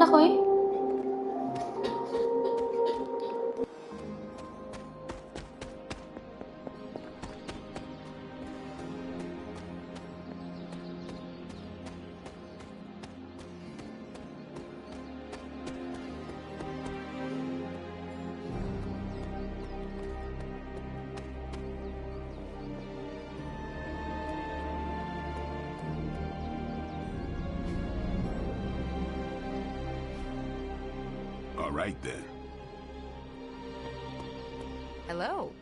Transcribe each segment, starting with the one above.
naman ako eh. All right then. Hello.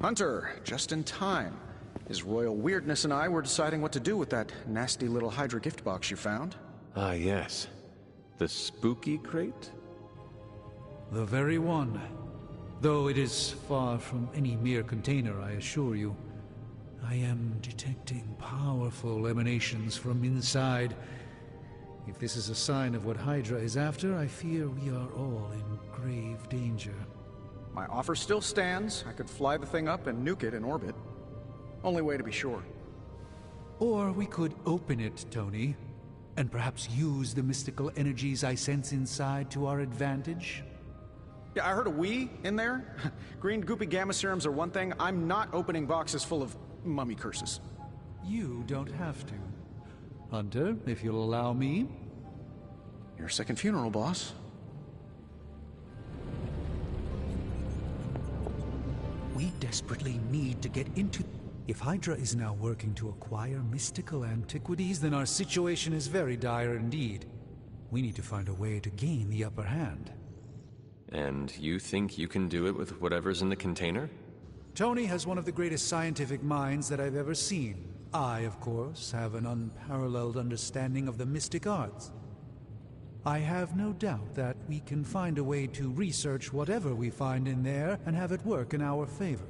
Hunter, just in time. His Royal Weirdness and I were deciding what to do with that nasty little Hydra gift box you found. Ah, yes. The spooky crate? The very one. Though it is far from any mere container, I assure you. I am detecting powerful emanations from inside. If this is a sign of what Hydra is after, I fear we are all in grave danger. My offer still stands. I could fly the thing up and nuke it in orbit. Only way to be sure. Or we could open it, Tony, and perhaps use the mystical energies I sense inside to our advantage. Yeah, I heard a "we" in there. Green goopy gamma serums are one thing. I'm not opening boxes full of mummy curses. You don't have to. Hunter, if you'll allow me. Your second funeral, boss. We desperately need to get into... If Hydra is now working to acquire mystical antiquities, then our situation is very dire indeed. We need to find a way to gain the upper hand. And you think you can do it with whatever's in the container? Tony has one of the greatest scientific minds that I've ever seen. I, of course, have an unparalleled understanding of the mystic arts. I have no doubt that we can find a way to research whatever we find in there and have it work in our favor.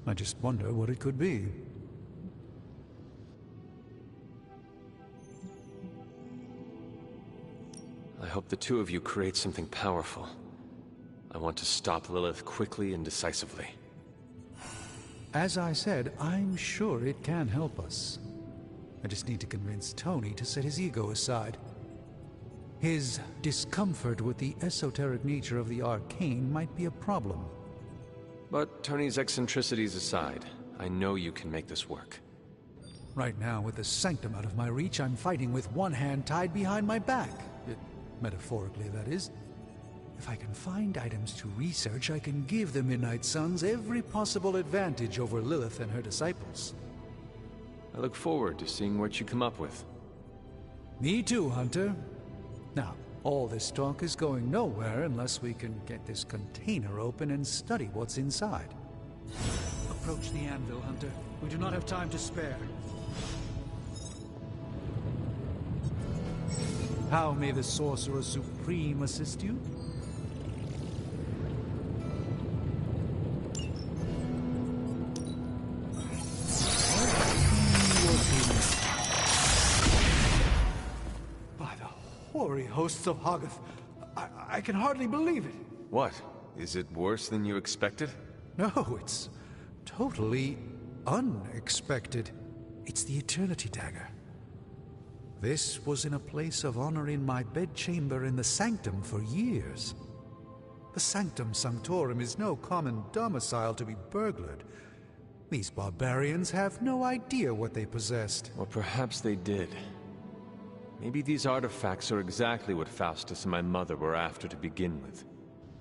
I just wonder what it could be. I hope the two of you create something powerful. I want to stop Lilith quickly and decisively. As I said, I'm sure it can help us. I just need to convince Tony to set his ego aside. His discomfort with the esoteric nature of the arcane might be a problem. But Tony's eccentricities aside, I know you can make this work. Right now, with the sanctum out of my reach, I'm fighting with one hand tied behind my back. Metaphorically, that is. If I can find items to research, I can give the Midnight Suns every possible advantage over Lilith and her disciples. I look forward to seeing what you come up with. Me too, Hunter. Now, all this talk is going nowhere unless we can get this container open and study what's inside. Approach the anvil, Hunter. We do not have time to spare. How may the Sorcerer Supreme assist you? By the hoary hosts of Hoggoth, I can hardly believe it. What? Is it worse than you expected? No, it's totally unexpected. It's the Eternity Dagger. This was in a place of honor in my bedchamber in the Sanctum for years. The Sanctum Sanctorum is no common domicile to be burglared. These barbarians have no idea what they possessed. Or perhaps they did. Maybe these artifacts are exactly what Faustus and my mother were after to begin with.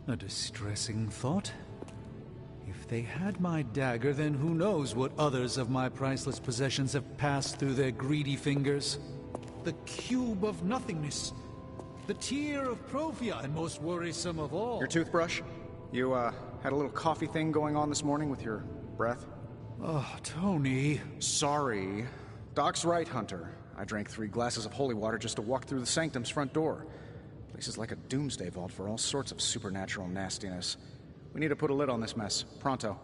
A distressing thought. If they had my dagger, then who knows what others of my priceless possessions have passed through their greedy fingers. The Cube of Nothingness. The Tear of Profia, and most worrisome of all... Your toothbrush? You, had a little coffee thing going on this morning with your breath? Oh, Tony... Sorry. Doc's right, Hunter. I drank 3 glasses of holy water just to walk through the Sanctum's front door. Place is like a doomsday vault for all sorts of supernatural nastiness. We need to put a lid on this mess. Pronto.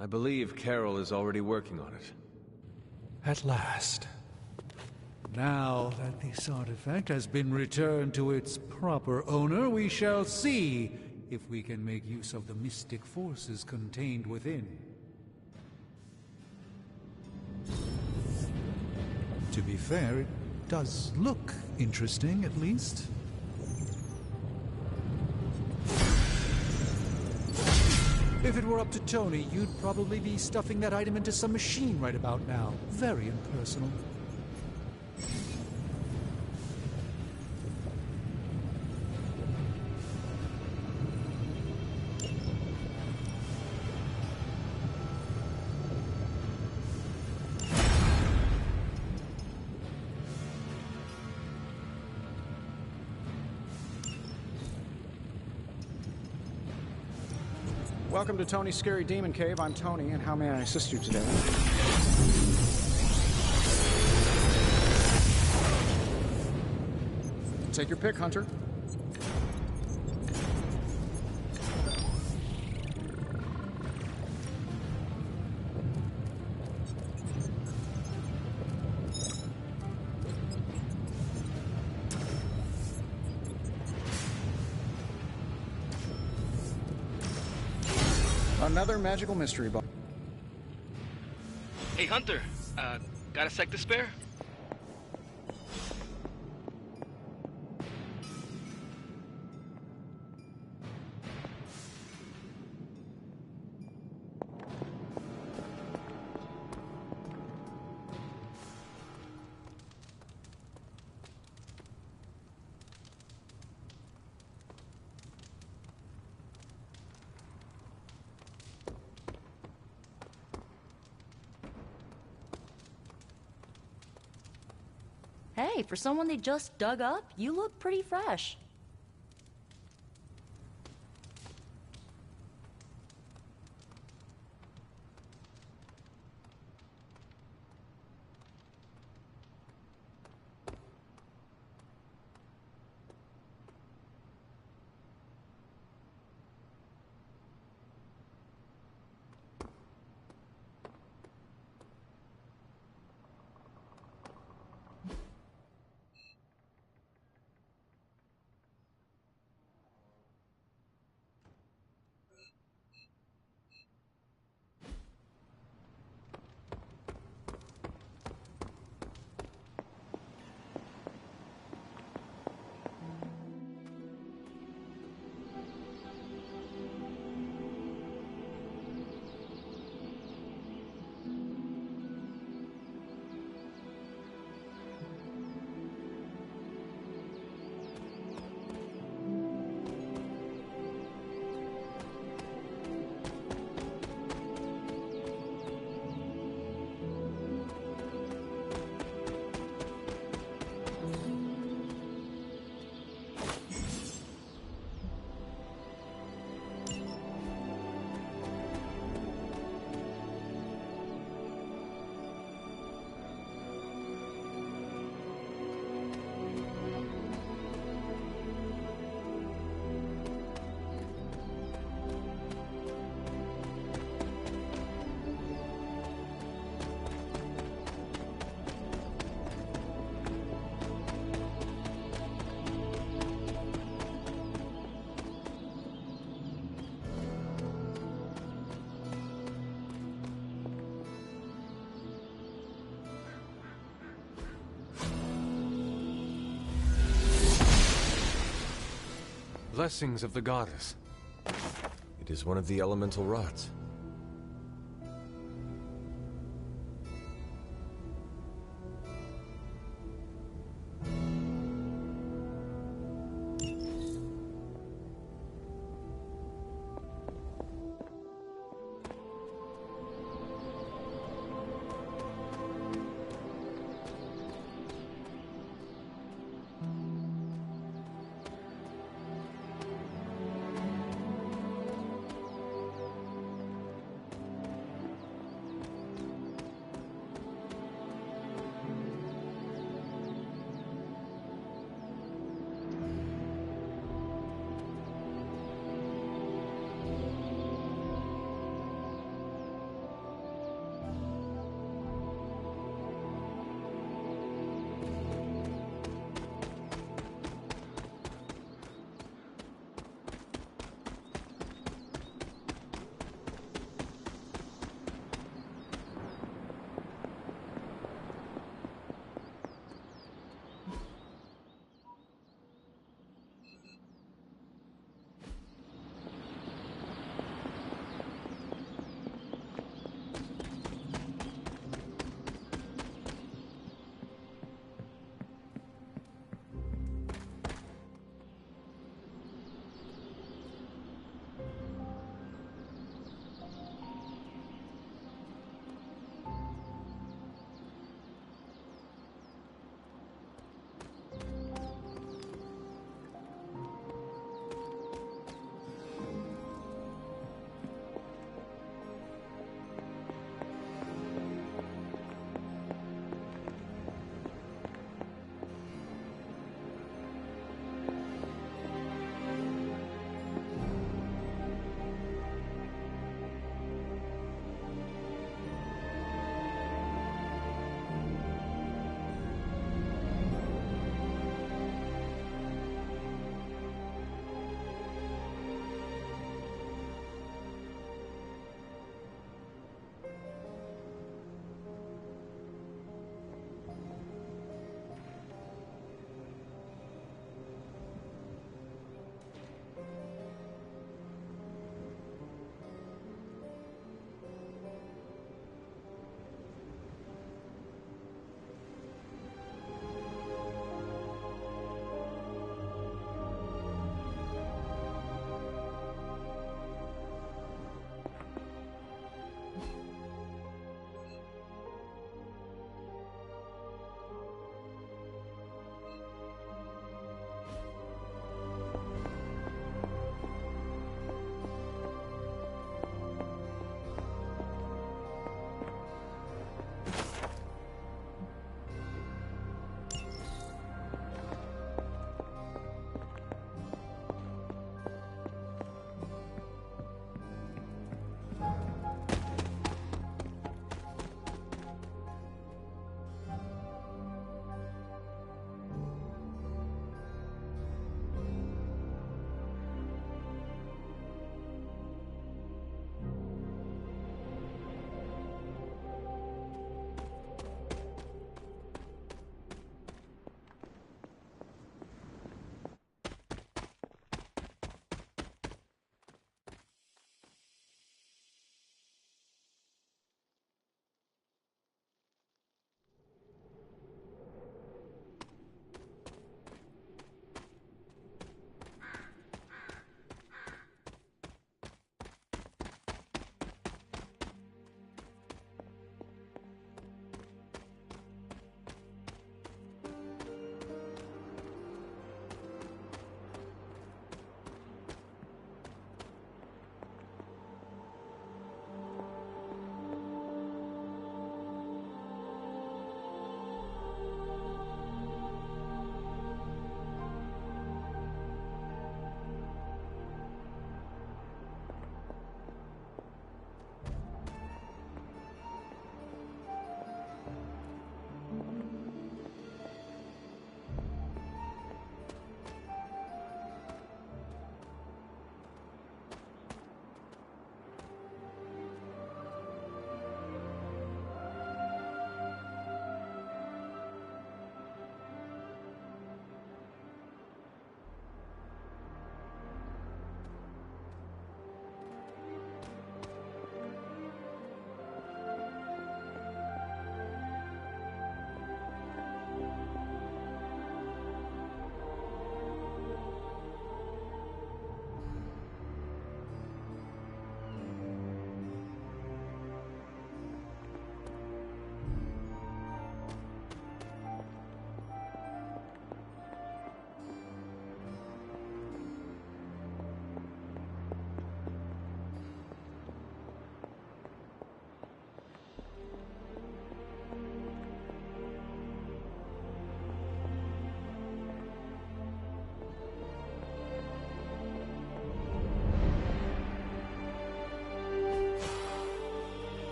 I believe Carol is already working on it. At last. Now that this artifact has been returned to its proper owner, we shall see if we can make use of the mystic forces contained within. To be fair, it does look interesting, at least. If it were up to Tony, you'd probably be stuffing that item into some machine right about now. Very impersonal. Welcome to Tony's Scary Demon Cave. I'm Tony, and how may I assist you today? Take your pick, Hunter. Another magical mystery box. Hey, Hunter. Got a sec to spare? Hey, for someone they just dug up, you look pretty fresh. Blessings of the goddess. It is one of the elemental rods.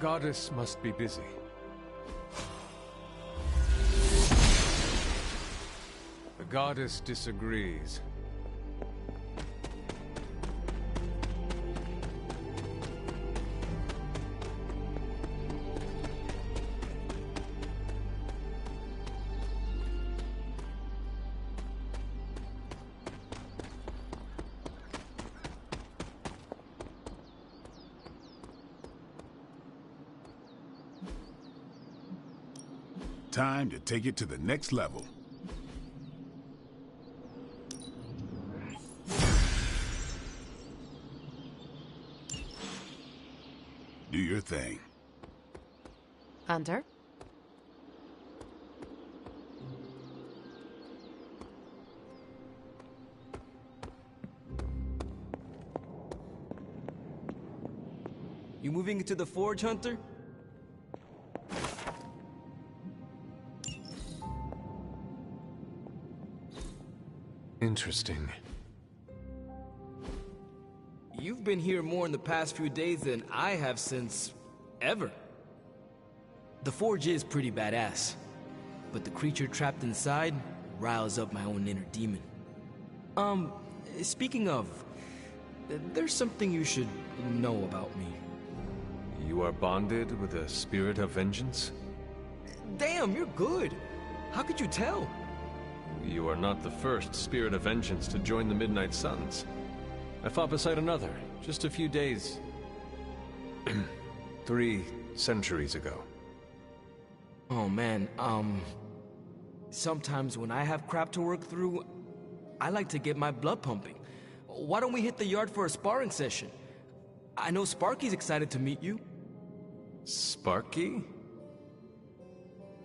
goddess must be busy. The goddess disagrees. Time to take it to the next level. Do your thing. Hunter? You moving into the forge, Hunter? Interesting. You've been here more in the past few days than I have since... ever. The forge is pretty badass, but the creature trapped inside riles up my own inner demon. Speaking of, there's something you should know about me. You are bonded with a spirit of vengeance? Damn, you're good. How could you tell? You are not the first spirit of vengeance to join the Midnight Suns. I fought beside another, just a few days... 3 centuries ago. Oh man, sometimes when I have crap to work through, I like to get my blood pumping. Why don't we hit the yard for a sparring session? I know Sparky's excited to meet you. Sparky?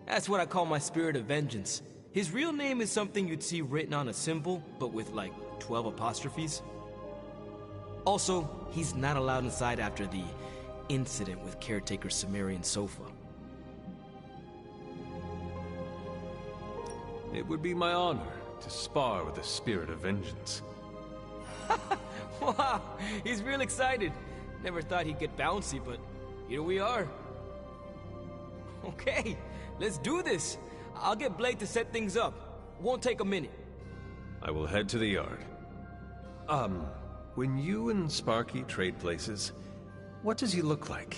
That's what I call my spirit of vengeance. His real name is something you'd see written on a symbol, but with like 12 apostrophes. Also, he's not allowed inside after the incident with caretaker Sumerian Sofa. It would be my honor to spar with a spirit of vengeance. Wow, he's real excited. Never thought he'd get bouncy, but here we are. Okay, let's do this. I'll get Blade to set things up. Won't take a minute. I will head to the yard. When you and Sparky trade places, what does he look like?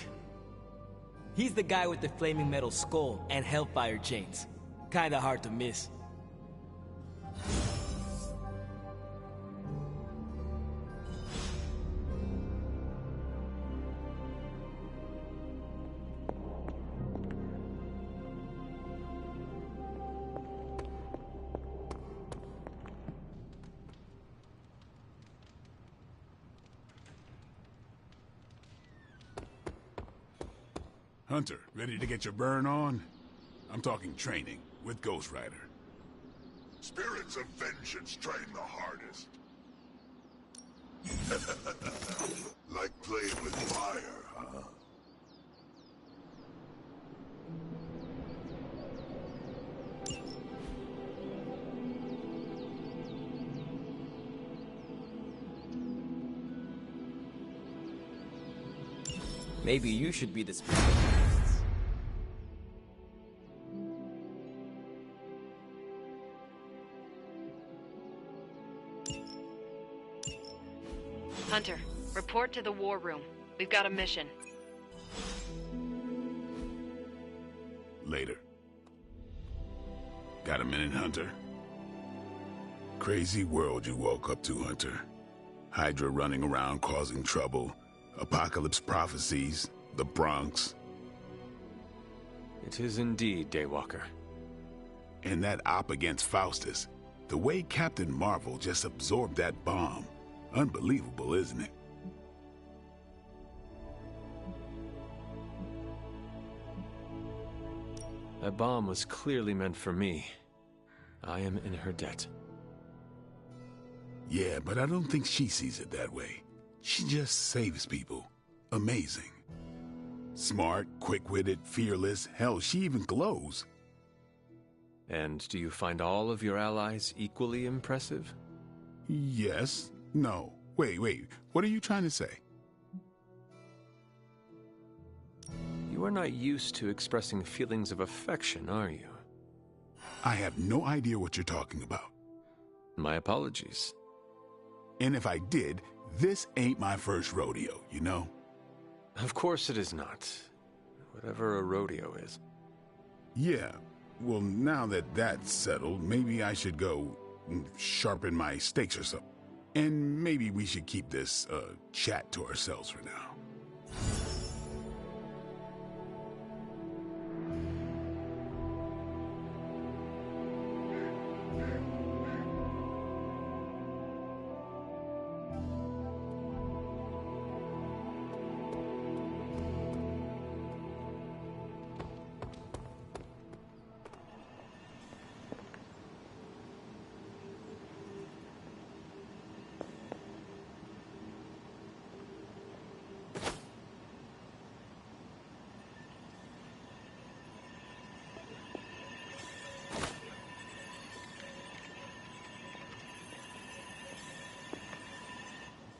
He's the guy with the flaming metal skull and hellfire chains. Kinda hard to miss. Hunter, ready to get your burn on? I'm talking training with Ghost Rider. Spirits of vengeance train the hardest. Like playing with fire, huh? Maybe you should be the spirit. Hunter, report to the war room. We've got a mission. Later. Got a minute, Hunter? Crazy world you woke up to, Hunter. Hydra running around causing trouble. Apocalypse prophecies. The Bronx. It is indeed, Daywalker. And that op against Faustus. The way Captain Marvel just absorbed that bomb. Unbelievable, isn't it? That bomb was clearly meant for me. I am in her debt. Yeah, but I don't think she sees it that way. She just saves people. Amazing. Smart, quick-witted, fearless. Hell, she even glows. And do you find all of your allies equally impressive? Yes. No. Wait. What are you trying to say? You are not used to expressing feelings of affection, are you? I have no idea what you're talking about. My apologies. And if I did, this ain't my first rodeo, you know? Of course it is not. Whatever a rodeo is. Yeah. Well, now that that's settled, maybe I should go sharpen my stakes or something. And maybe we should keep this chat to ourselves for now.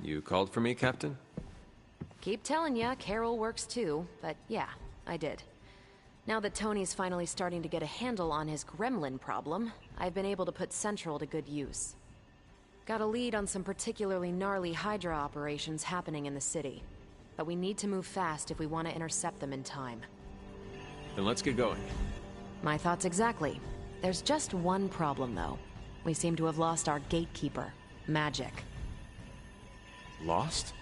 You called for me, Captain? Keep telling ya, Carol works too, but yeah, I did. Now that Tony's finally starting to get a handle on his gremlin problem, I've been able to put Central to good use. Got a lead on some particularly gnarly Hydra operations happening in the city. But we need to move fast if we want to intercept them in time. Then let's get going. My thoughts exactly. There's just one problem, though. We seem to have lost our gatekeeper, Magic. Lost?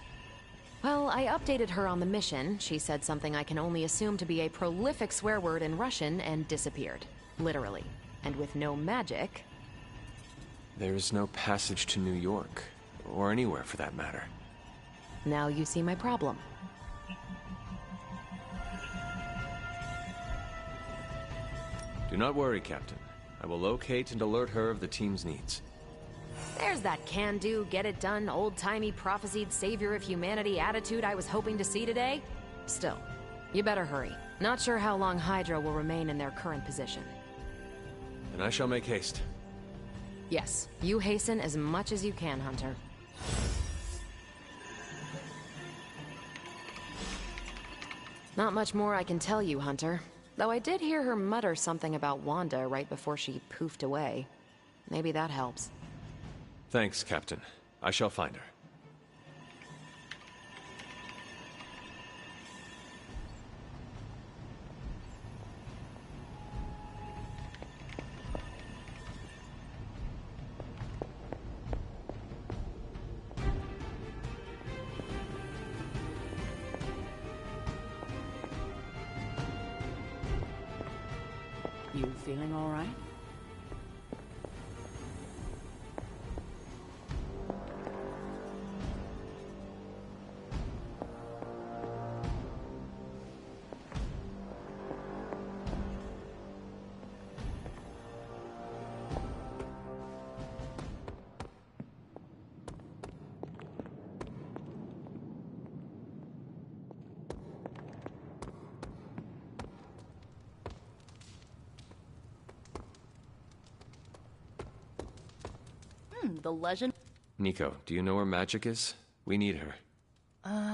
Well, I updated her on the mission. She said something I can only assume to be a prolific swear word in Russian and disappeared. Literally. And with no magic... There is no passage to New York, or anywhere for that matter. Now you see my problem. Do not worry, Captain. I will locate and alert her of the team's needs. There's that can-do, get-it-done, old-timey prophesied savior of humanity attitude I was hoping to see today. Still, you better hurry. Not sure how long Hydra will remain in their current position. Then I shall make haste. Yes, you hasten as much as you can, Hunter. Not much more I can tell you, Hunter. Though I did hear her mutter something about Wanda right before she poofed away. Maybe that helps. Thanks, Captain. I shall find her. You feeling all right? The legend... Nico, do you know where Magic is? We need her.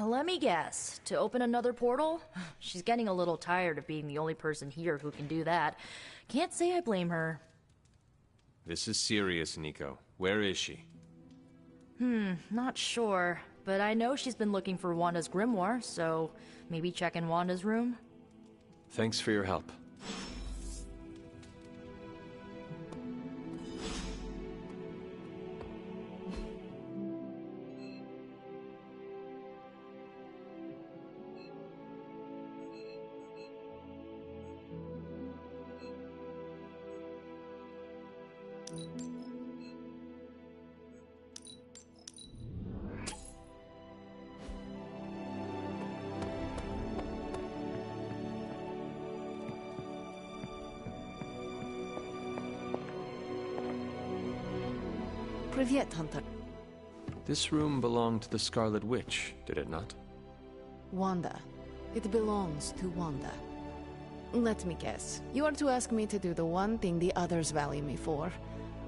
Let me guess. To open another portal? She's getting a little tired of being the only person here who can do that. Can't say I blame her. This is serious, Nico. Where is she? Not sure. But I know she's been looking for Wanda's grimoire, so maybe check in Wanda's room? Thanks for your help. Привет, Hunter. This room belonged to the Scarlet Witch, did it not? Wanda. It belongs to Wanda. Let me guess. You are to ask me to do the one thing the others value me for.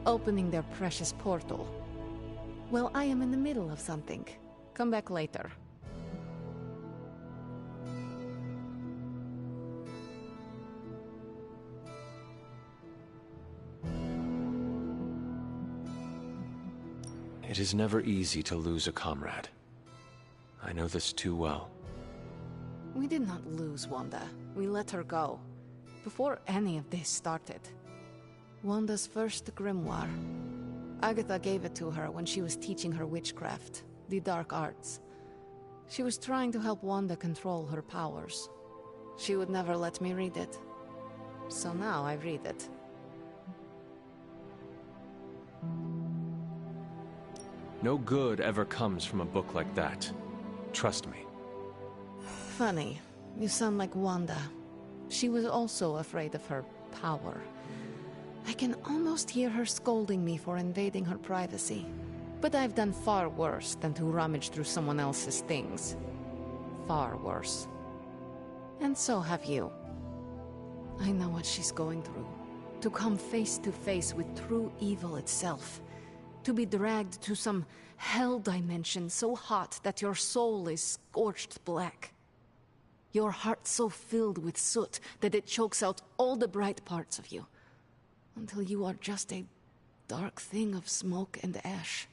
Opening their precious portal. Well, I am in the middle of something. Come back later. It is never easy to lose a comrade. I know this too well. We did not lose Wanda. We let her go. Before any of this started. Wanda's first grimoire. Agatha gave it to her when she was teaching her witchcraft, the dark arts. She was trying to help Wanda control her powers. She would never let me read it. So now I read it. No good ever comes from a book like that. Trust me. Funny. You sound like Wanda. She was also afraid of her power. I can almost hear her scolding me for invading her privacy. But I've done far worse than to rummage through someone else's things. Far worse. And so have you. I know what she's going through. To come face to face with true evil itself. To be dragged to some hell dimension so hot that your soul is scorched black. Your heart so filled with soot that it chokes out all the bright parts of you. Until you are just a dark thing of smoke and ash.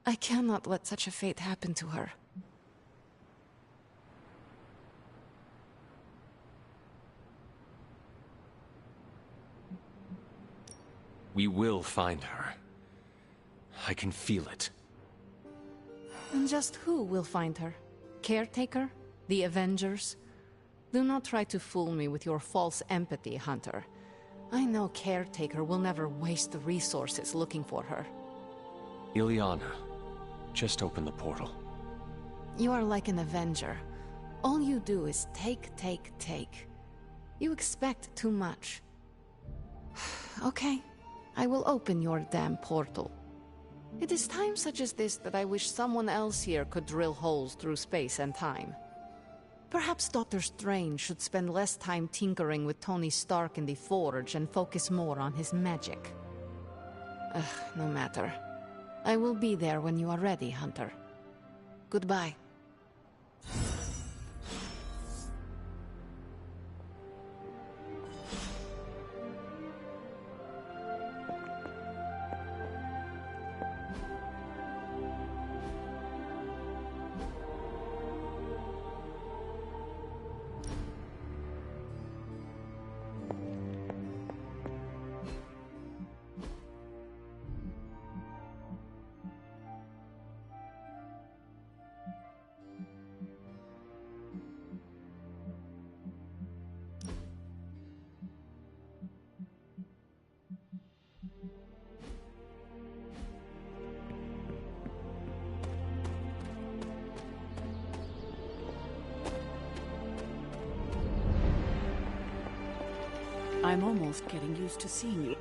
I cannot let such a fate happen to her. We will find her. I can feel it. And just who will find her? Caretaker? The Avengers? Do not try to fool me with your false empathy, Hunter. I know Caretaker will never waste the resources looking for her. Illyana, just open the portal. You are like an Avenger. All you do is take, take, take. You expect too much. Okay, I will open your damn portal. It is times such as this that I wish someone else here could drill holes through space and time. Perhaps Doctor Strange should spend less time tinkering with Tony Stark in the Forge and focus more on his magic. No matter. I will be there when you are ready, Hunter. Goodbye. I'm almost getting used to seeing you.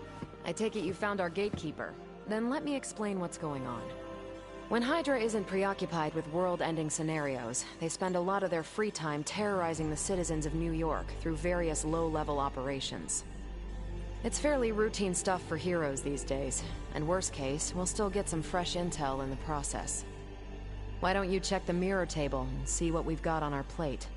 I take it you found our gatekeeper. Then let me explain what's going on. When Hydra isn't preoccupied with world-ending scenarios, they spend a lot of their free time terrorizing the citizens of New York through various low-level operations. It's fairly routine stuff for heroes these days, and worst case, we'll still get some fresh intel in the process. Why don't you check the mirror table and see what we've got on our plate?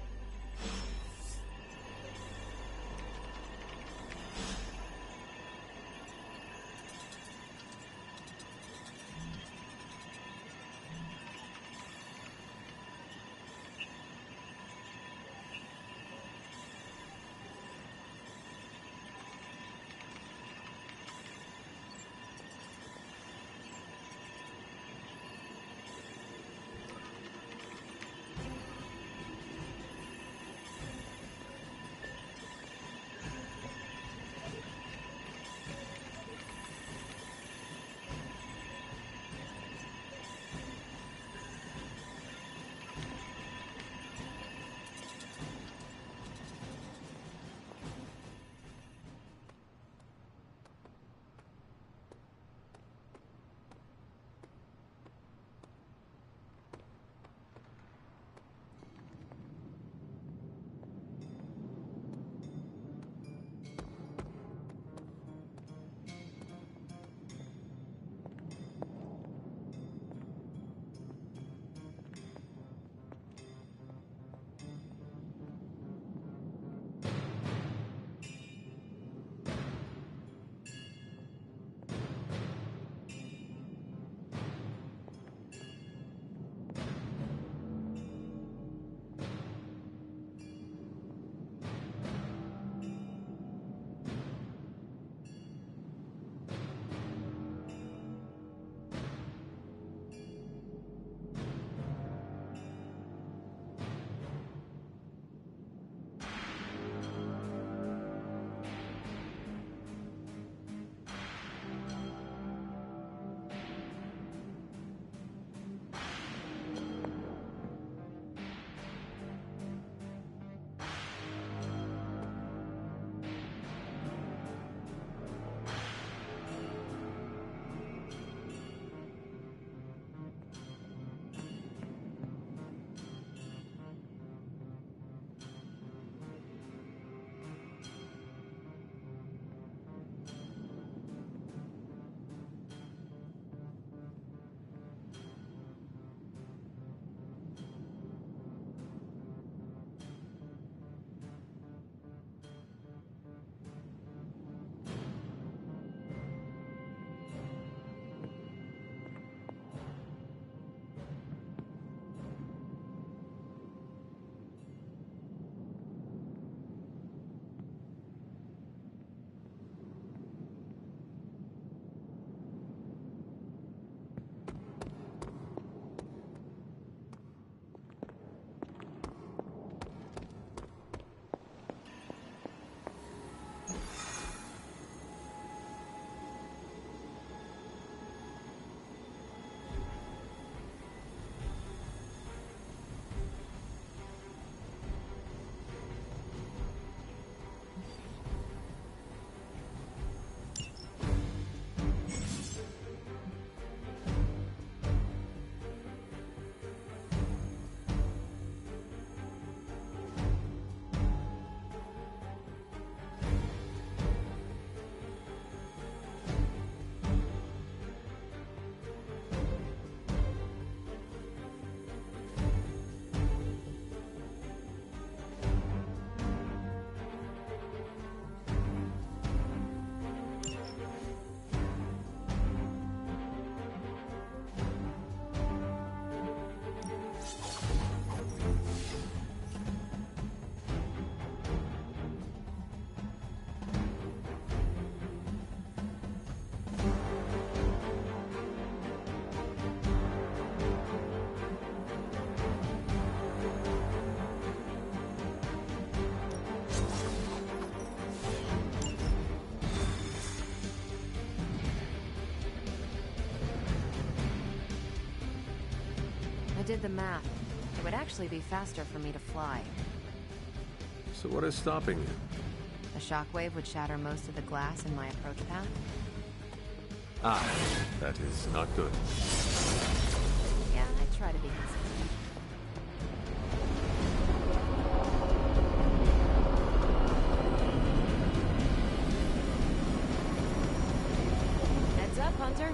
did the math. It would actually be faster for me to fly. So what is stopping you? A shockwave would shatter most of the glass in my approach path. Ah, that is not good. Yeah, I try to be considerate. Heads up, Hunter.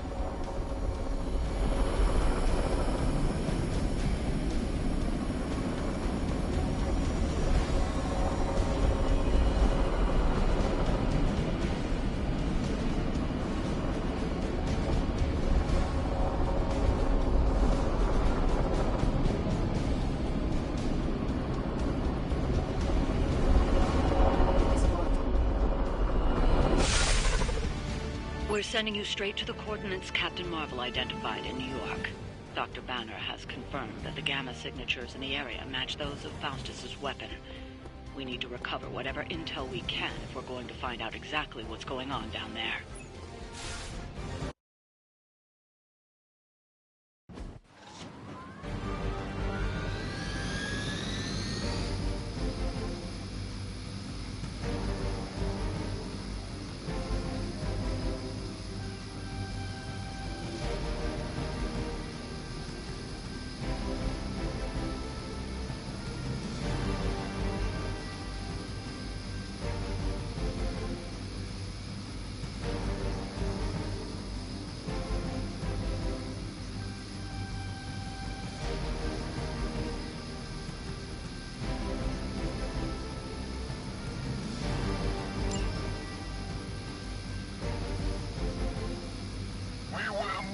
We're sending you straight to the coordinates Captain Marvel identified in New York. Dr. Banner has confirmed that the gamma signatures in the area match those of Faustus's weapon. We need to recover whatever intel we can if we're going to find out exactly what's going on down there.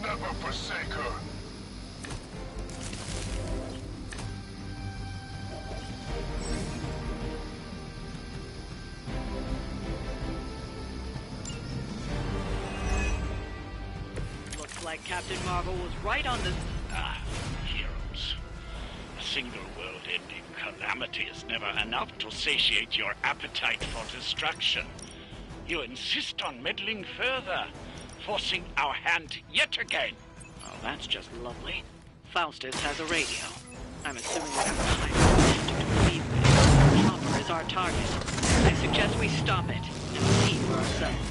Never forsake her. Looks like Captain Marvel was right on the... Heroes. A single world-ending calamity is never enough to satiate your appetite for destruction. You insist on meddling further, forcing our hand yet again. Oh, that's just lovely. Faustus has a radio. I'm assuming we have time to leave it. Chopper is our target. I suggest we stop it and see for ourselves.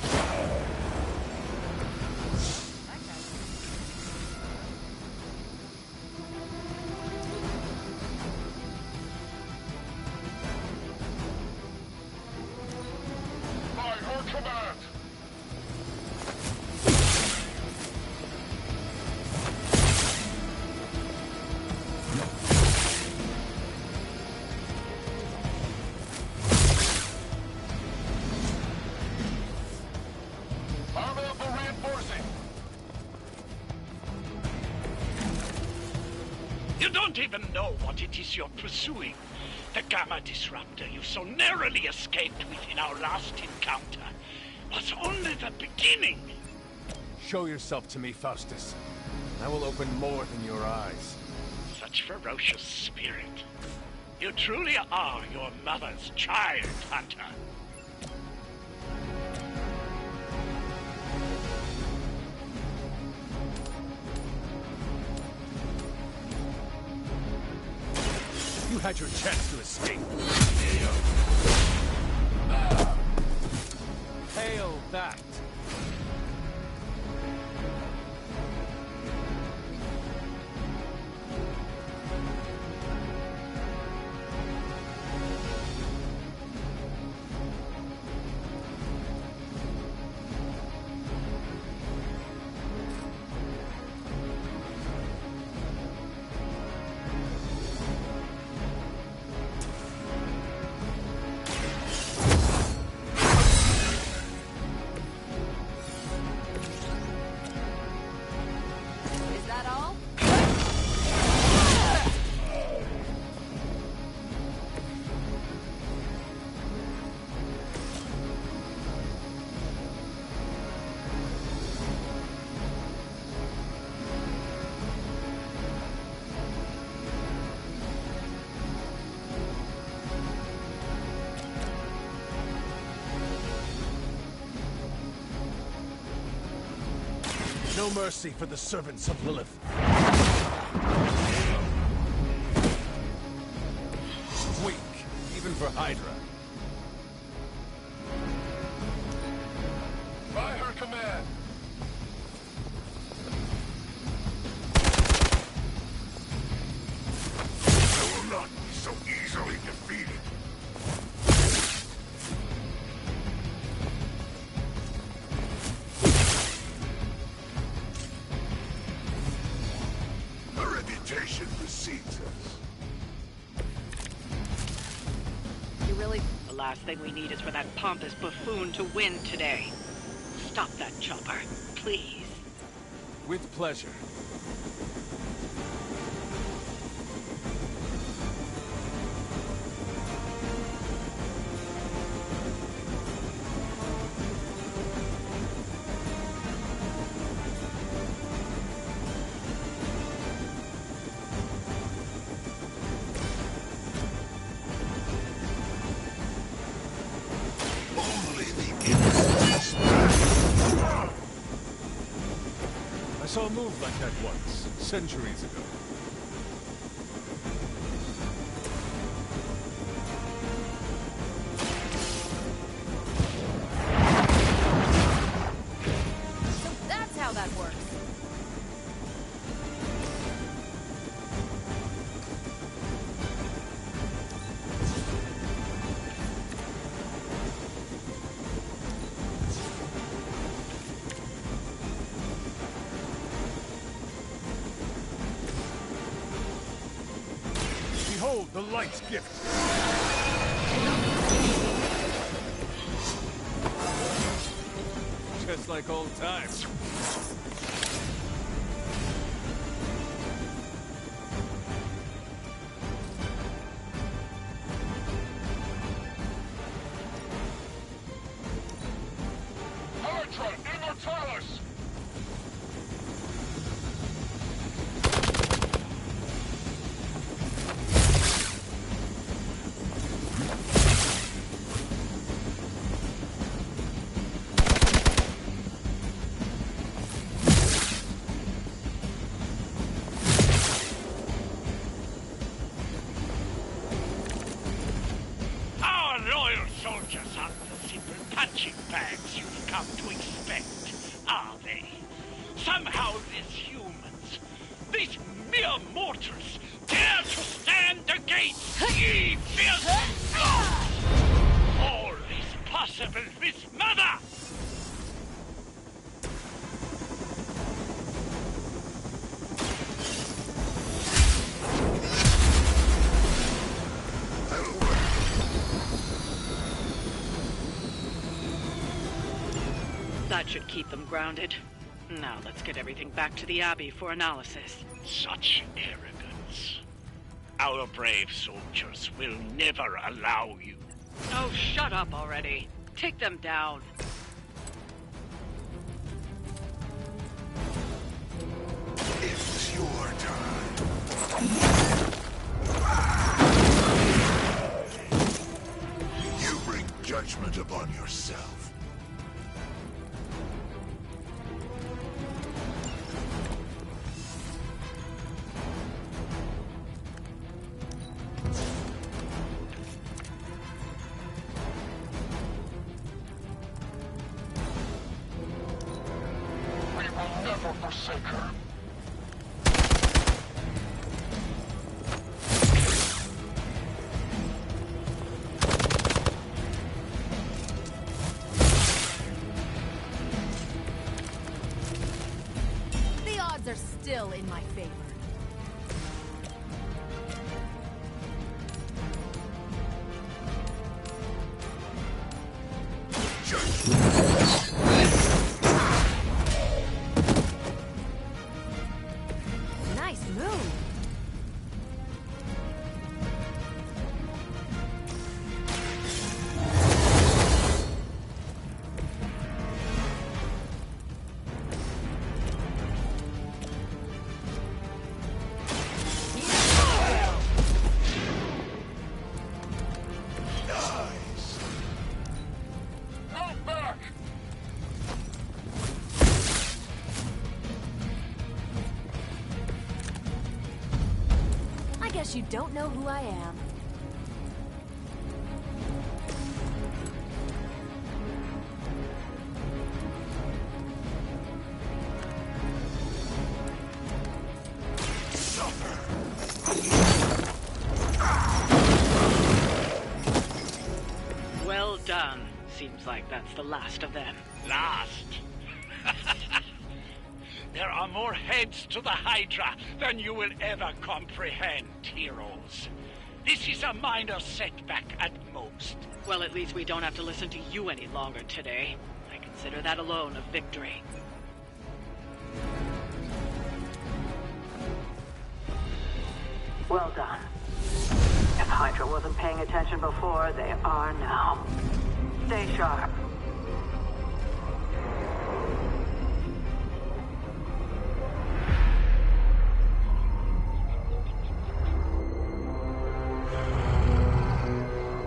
You don't even know what it is you're pursuing. The Gamma Disruptor you so narrowly escaped within our last encounter was only the beginning. Show yourself to me, Faustus. I will open more than your eyes. Such ferocious spirit. You truly are your mother's child, Hunter. You had your chance to escape. Hail that! No mercy for the servants of Lilith. for Hydra. By her command. I will not be so easily defeated. A reputation precedes us. You really... The last thing we need is for that pompous buffoon to win today. Stop that chopper, please. With pleasure. I saw a move like that once, centuries ago. So that's how that works. Behold the light's gift! Just like old times. Hydra Immortalis! Our loyal soldiers aren't the simple punching bags you've come to expect, are they? Somehow these humans, these mere mortals, dare to stand against ye fierce gods! All is possible with Mother! That should keep them grounded. Now let's get everything back to the Abbey for analysis. Such arrogance. Our brave soldiers will never allow you. Oh, shut up already. Take them down. It's your turn. You bring judgment upon yourself. We will never forsake her. The odds are still in my favor. Nice move. Not back! I guess you don't know who I am. Seems like that's the last of them. Last? There are more heads to the Hydra than you will ever comprehend, heroes. This is a minor setback at most. Well, at least we don't have to listen to you any longer today. I consider that alone a victory. Well done. If Hydra wasn't paying attention before, they are now. Stay sharp.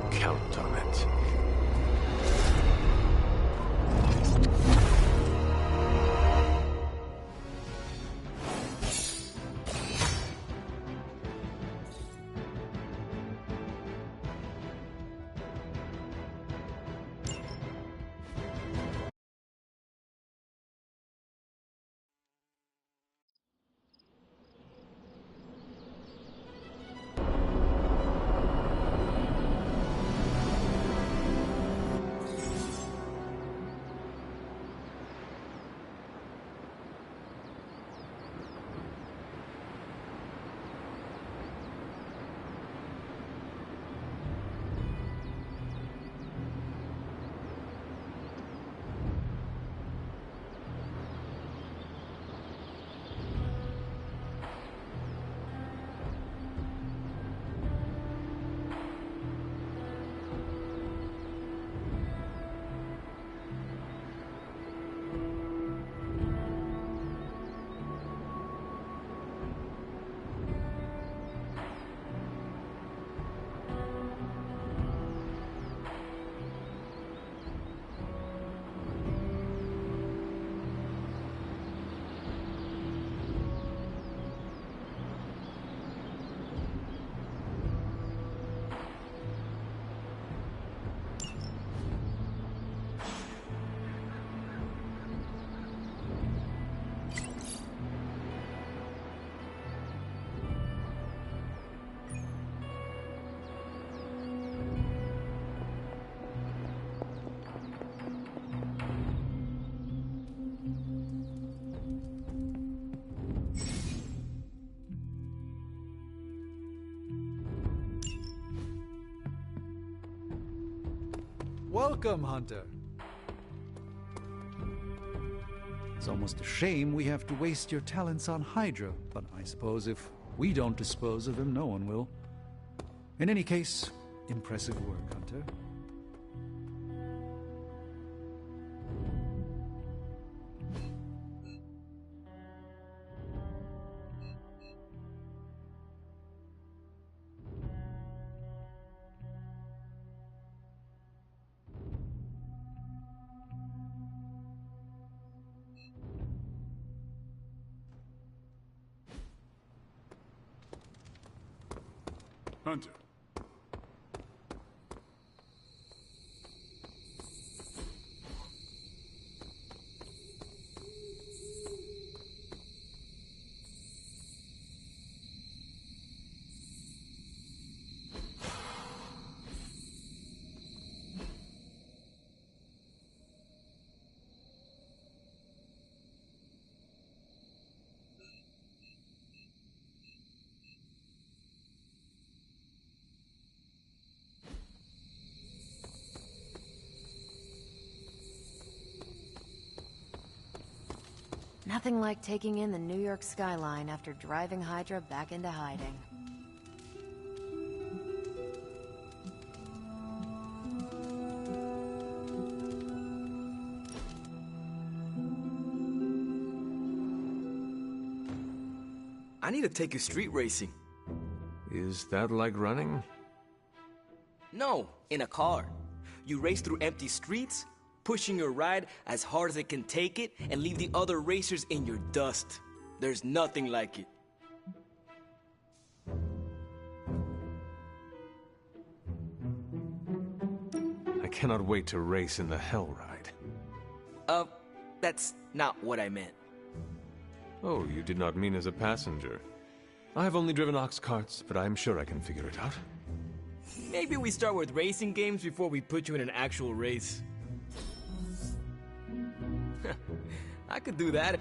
Count on it. Welcome, Hunter. It's almost a shame we have to waste your talents on Hydra, but I suppose if we don't dispose of him, no one will. In any case, impressive work, Hunter. Hunter. Nothing like taking in the New York skyline after driving Hydra back into hiding. I need to take you street racing. Is that like running? No, in a car. You race through empty streets, pushing your ride as hard as it can take it, and leave the other racers in your dust. There's nothing like it. I cannot wait to race in the Hell Ride. That's not what I meant. Oh, you did not mean as a passenger. I have only driven ox carts, but I am sure I can figure it out. Maybe we start with racing games before we put you in an actual race. I could do that.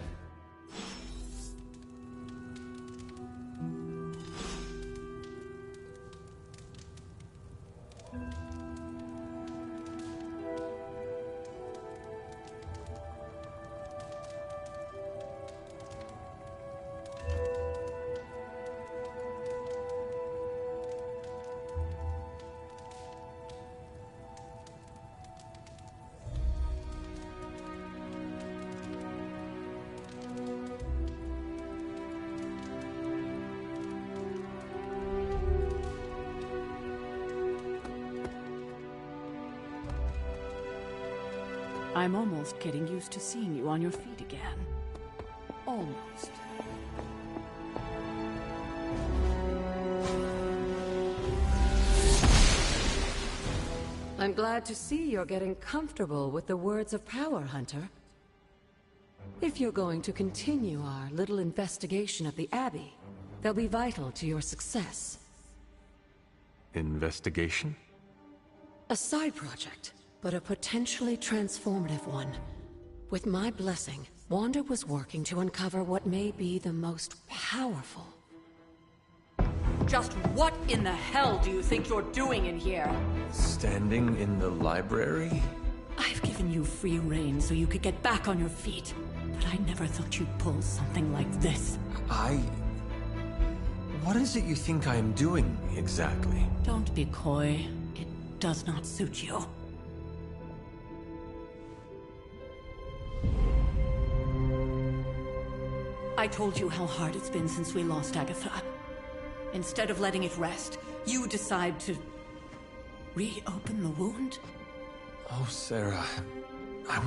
I'm almost getting used to seeing you on your feet again. Almost. I'm glad to see you're getting comfortable with the words of power, Hunter. If you're going to continue our little investigation of the Abbey, they'll be vital to your success. Investigation? A side project, but a potentially transformative one. With my blessing, Wanda was working to uncover what may be the most powerful. Just what in the hell do you think you're doing in here? Standing in the library? I've given you free rein so you could get back on your feet, but I never thought you'd pull something like this. What is it you think I am doing, exactly? Don't be coy. It does not suit you. I told you how hard it's been since we lost Agatha. Instead of letting it rest, you decide to reopen the wound? Oh, Sarah. I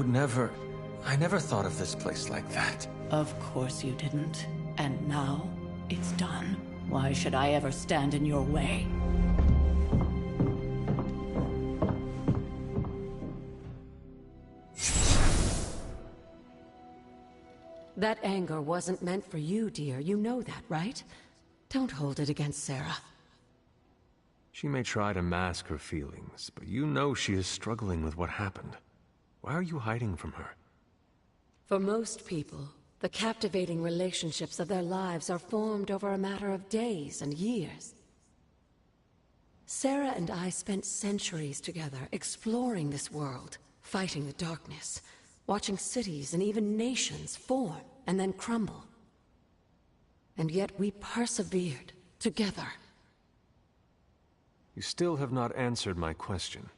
never thought of this place like that. Of course you didn't. And now, it's done. Why should I ever stand in your way? That anger wasn't meant for you, dear. You know that, right? Don't hold it against Sarah. She may try to mask her feelings, but you know she is struggling with what happened. Why are you hiding from her? For most people, the captivating relationships of their lives are formed over a matter of days and years. Sarah and I spent centuries together exploring this world, fighting the darkness, watching cities and even nations form and then crumble. And yet we persevered, together. You still have not answered my question.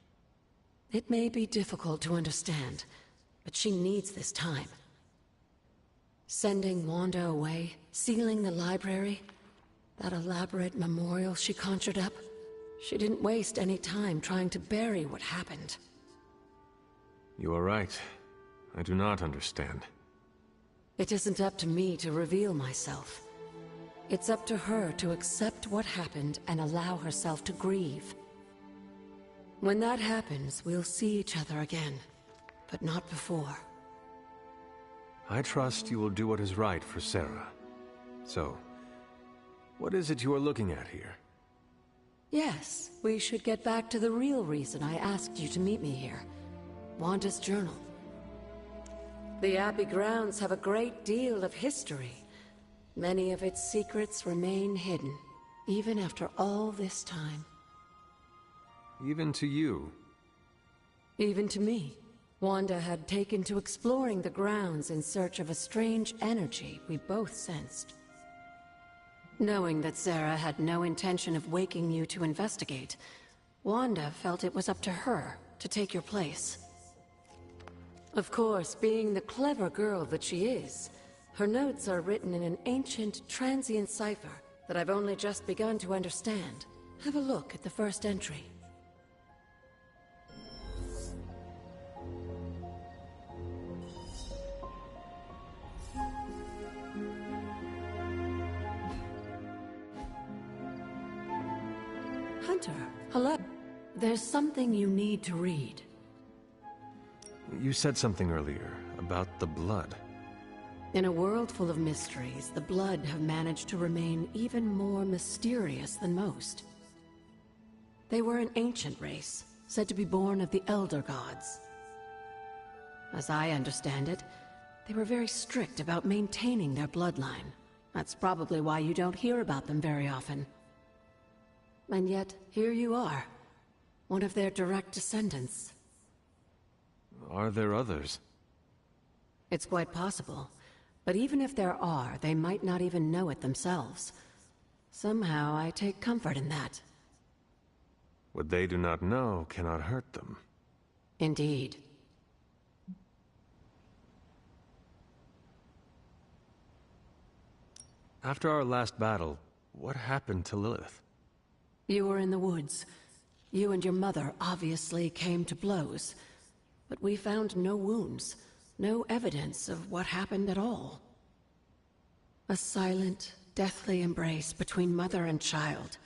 It may be difficult to understand, but she needs this time. Sending Wanda away, sealing the library, that elaborate memorial she conjured up, she didn't waste any time trying to bury what happened. You are right. I do not understand. It isn't up to me to reveal myself. It's up to her to accept what happened and allow herself to grieve. When that happens, we'll see each other again, but not before. I trust you will do what is right for Sarah. So, what is it you are looking at here? Yes, we should get back to the real reason I asked you to meet me here. Wanda's journal. The Abbey grounds have a great deal of history. Many of its secrets remain hidden, even after all this time. Even to you? Even to me. Wanda had taken to exploring the grounds in search of a strange energy we both sensed. Knowing that Sarah had no intention of waking you to investigate, Wanda felt it was up to her to take your place. Of course, being the clever girl that she is, her notes are written in an ancient, transient cipher that I've only just begun to understand. Have a look at the first entry. Hunter, hello. There's something you need to read. You said something earlier about the blood. In a world full of mysteries, the Blood have managed to remain even more mysterious than most. They were an ancient race, said to be born of the Elder Gods. As I understand it, they were very strict about maintaining their bloodline. That's probably why you don't hear about them very often. And yet, here you are, one of their direct descendants. Are there others? It's quite possible. But even if there are, they might not even know it themselves. Somehow, I take comfort in that. What they do not know cannot hurt them. Indeed. After our last battle, what happened to Lilith? You were in the woods. You and your mother obviously came to blows. But we found no wounds, no evidence of what happened at all. A silent, deathly embrace between mother and child.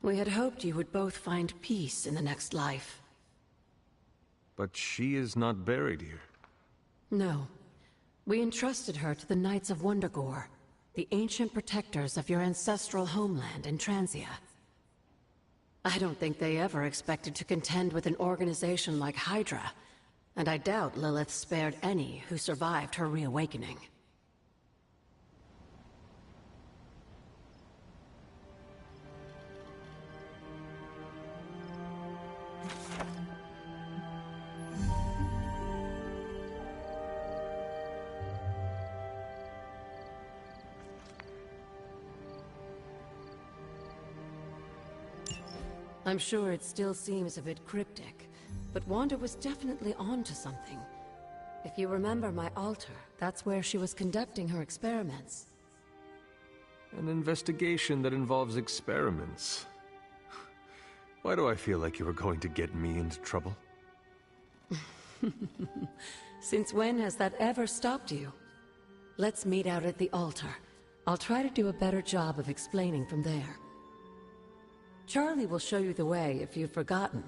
We had hoped you would both find peace in the next life. But she is not buried here. No. We entrusted her to the Knights of Wundagore, the ancient protectors of your ancestral homeland in Transia. I don't think they ever expected to contend with an organization like Hydra, and I doubt Lilith spared any who survived her reawakening. I'm sure it still seems a bit cryptic, but Wanda was definitely onto something. If you remember my altar, that's where she was conducting her experiments. An investigation that involves experiments. Why do I feel like you were going to get me into trouble? Since when has that ever stopped you? Let's meet out at the altar. I'll try to do a better job of explaining from there. Charlie will show you the way if you've forgotten.